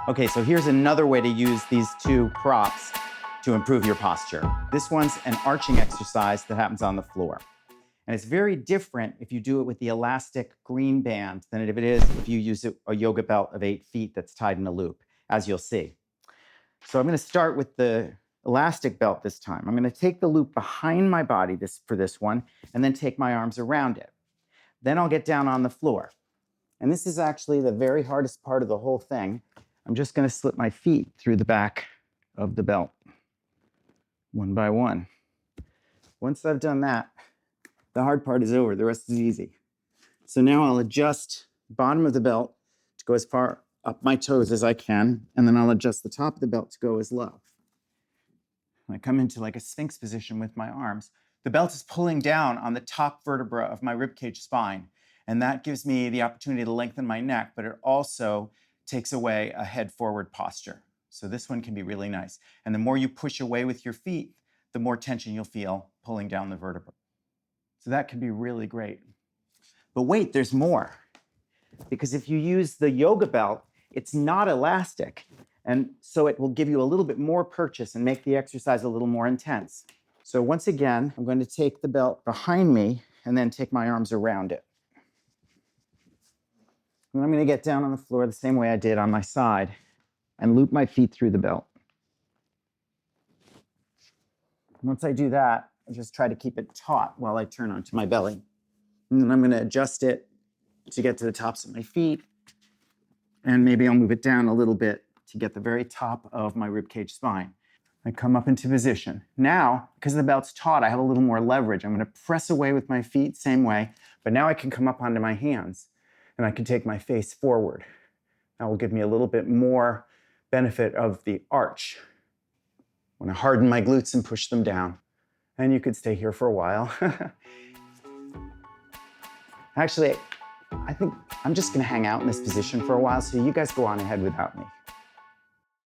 Okay, so here's another way to use these two props to improve your posture. This one's an arching exercise that happens on the floor. And it's very different if you do it with the elastic green band than it is if you use a yoga belt of 8 feet that's tied in a loop, as you'll see. So I'm going to start with the elastic belt this time. I'm going to take the loop behind my body for this one, and then take my arms around it. Then I'll get down on the floor. And this is actually the very hardest part of the whole thing. I'm just going to slip my feet through the back of the belt, one by one. Once I've done that, the hard part is over. The rest is easy. So now I'll adjust the bottom of the belt to go as far up my toes as I can, and then I'll adjust the top of the belt to go as low. When I come into like a Sphinx position with my arms, the belt is pulling down on the top vertebra of my ribcage spine, and that gives me the opportunity to lengthen my neck, but it also takes away a head forward posture. So this one can be really nice. And the more you push away with your feet, the more tension you'll feel pulling down the vertebra. So that can be really great. But wait, there's more. Because if you use the yoga belt, it's not elastic. And so it will give you a little bit more purchase and make the exercise a little more intense. So once again, I'm going to take the belt behind me and then take my arms around it. And I'm going to get down on the floor the same way I did on my side and loop my feet through the belt. Once I do that, I just try to keep it taut while I turn onto my belly. And then I'm going to adjust it to get to the tops of my feet. And maybe I'll move it down a little bit to get the very top of my ribcage spine. I come up into position. Now, because the belt's taut, I have a little more leverage. I'm going to press away with my feet, same way, but now I can come up onto my hands and I can take my face forward. That will give me a little bit more benefit of the arch. I want to harden my glutes and push them down. And you could stay here for a while. Actually, I think I'm just going to hang out in this position for a while, so you guys go on ahead without me.